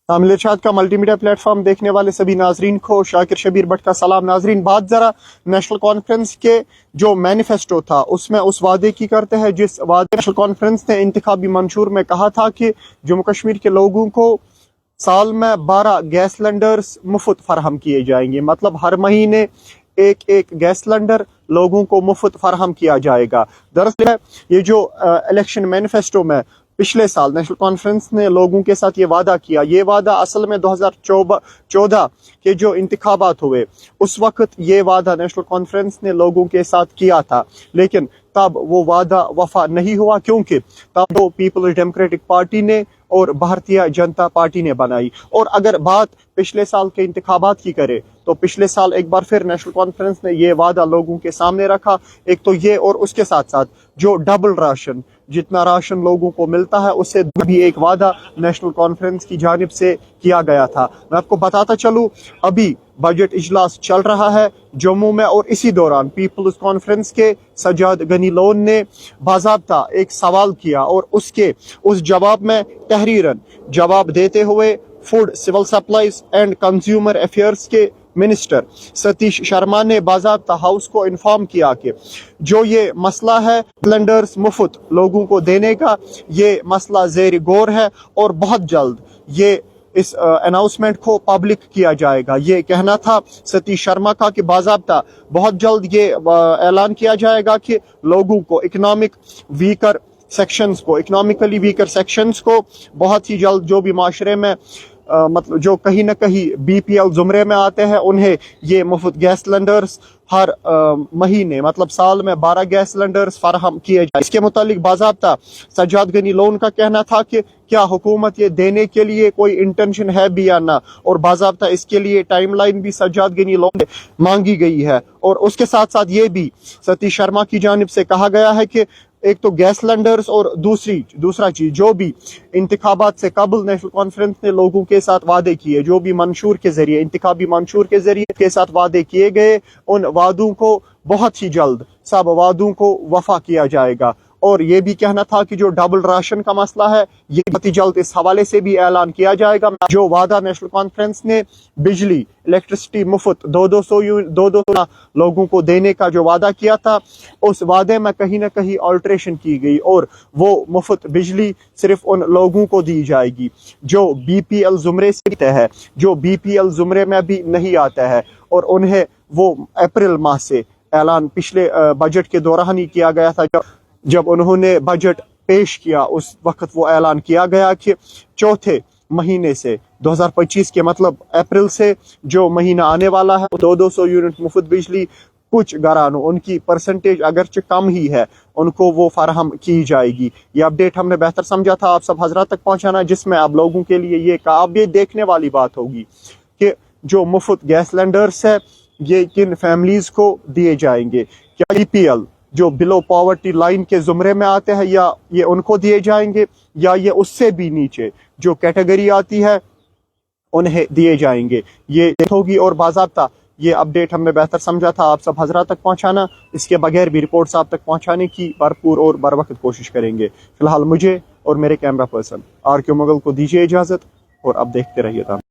तामिल इरशाद का multimedia platform देखने वाले सभी नाजरीन को शाकिर शबीर भट्ट का सलाम। नाजरीन, बात जरा नेशनल कॉन्फ्रेंस के जो मैनिफेस्टो था उसमें उस वादे की करते हैं जिस वादे नेशनल कॉन्फ्रेंस ने इंतखाबी मंशूर में कहा था कि जम्मू कश्मीर के लोगों को साल में 12 गैस सिलेंडर्स मुफ्त फराहम किए जाएंगे। मतलब हर महीने एक एक गैस सिलेंडर लोगों को मुफ्त फराहम किया जाएगा। दरअसल ये जो इलेक्शन मैनिफेस्टो में पिछले साल नेशनल कॉन्फ्रेंस ने लोगों के साथ ये वादा किया, ये वादा असल में 2014 के जो इंतखाबात हुए उस वक्त ये वादा नेशनल कॉन्फ्रेंस ने लोगों के साथ किया था, लेकिन तब वो वादा वफा नहीं हुआ क्योंकि तब वो पीपल्स डेमोक्रेटिक पार्टी ने और भारतीय जनता पार्टी ने बनाई। और अगर बात पिछले साल के इंतखाबात की करे तो पिछले साल एक बार फिर नेशनल कॉन्फ्रेंस ने ये वादा लोगों के सामने रखा। एक तो ये, और उसके साथ साथ जो डबल राशन, जितना राशन लोगों को मिलता है उससे भी एक वादा नेशनल कॉन्फ्रेंस की जानिब से किया गया था। मैं आपको बताता चलूं, अभी बजट इजलास चल रहा है जम्मू में और इसी दौरान पीपल्स कॉन्फ्रेंस के सज्जाद गनी लोन ने बाज़ाब्ता एक सवाल किया और उस जवाब में तहरीरन जवाब देते हुए food, civil supplies and consumer affairs के मिनिस्टर सतीश शर्मा ने बाज़ाब्ता हाउस को इन्फॉर्म किया कि जो ये मसला है सिलेंडर्स मुफ्त लोगों को देने का, ये मसला ज़ेर गौर है और बहुत जल्द ये इस अनाउंसमेंट को पब्लिक किया जाएगा। ये कहना था सतीश शर्मा का कि बाज़ाब्ता बहुत जल्द ये ऐलान किया जाएगा कि लोगों को इकोनॉमिकली वीकर सेक्शंस को बहुत ही जल्द, जो भी माशरे में मतलब जो कहीं ना कहीं बीपीएल जुमरे में आते हैं, उन्हें ये मुफ्त गैस सिलेंडर्स हर महीने मतलब साल में 12 गैस सिलेंडर्स फराहम किए जाए। इसके मुतालिक बाज़ाब्ता सज्जाद गनी लोन का कहना था कि क्या हुकूमत ये देने के लिए कोई इंटेंशन है भी या ना, और बाज़ाब्ता इसके लिए टाइमलाइन भी सज्जाद गनी लोन मांगी गई है। और उसके साथ साथ ये भी सतीश शर्मा की जानिब से कहा गया है कि एक तो गैस सिलेंडर्स और दूसरा चीज जो भी इंतखाबात से कबल नेशनल कॉन्फ्रेंस ने लोगों के साथ वादे किए, जो भी मंशूर के जरिए, इंतखाबी मंशूर के जरिए के साथ वादे किए गए, उन वादों को बहुत ही जल्द सब वादों को वफा किया जाएगा। और ये भी कहना था कि जो डबल राशन का मसला है ये बहुत ही जल्द इस हवाले से भी ऐलान किया जाएगा। जो वादा नेशनल कॉन्फ्रेंस ने बिजली, इलेक्ट्रिसिटी मुफ्त 200 लोगों को देने का जो वादा किया था, उस वादे में कहीं ना कहीं ऑल्ट्रेशन की गई और वो मुफ्त बिजली सिर्फ उन लोगों को दी जाएगी जो बीपीएल जुमरे से है, जो बीपीएल जुमरे में भी नहीं आता है। और उन्हें वो अप्रैल माह से ऐलान पिछले बजट के दौरान ही किया गया था। जब उन्होंने बजट पेश किया उस वक्त वो ऐलान किया गया कि चौथे महीने से 2025 के मतलब अप्रैल से जो महीना आने वाला है 200 यूनिट मुफ्त बिजली कुछ घरानों, उनकी परसेंटेज अगरचे कम ही है, उनको वो फराहम की जाएगी। ये अपडेट हमने बेहतर समझा था आप सब हजरात तक पहुंचाना, जिसमें आप लोगों के लिए ये का अब ये देखने वाली बात होगी कि जो मुफ्त गैस सिलेंडर्स है ये किन फैमिलीज को दिए जाएंगे। क्या बीपीएल जो बिलो पॉवर्टी लाइन के जुमरे में आते हैं या ये उनको दिए जाएंगे, या ये उससे भी नीचे जो कैटेगरी आती है उन्हें दिए जाएंगे, ये होगी। और बाज़ाब्ता ये अपडेट हमने बेहतर समझा था आप सब हजरात तक पहुंचाना, इसके बगैर भी रिपोर्ट्स आप तक पहुंचाने की भरपूर और बर वक्त कोशिश करेंगे। फिलहाल मुझे और मेरे कैमरा पर्सन आर के मुगल को दीजिए इजाजत और अब देखते रहिए।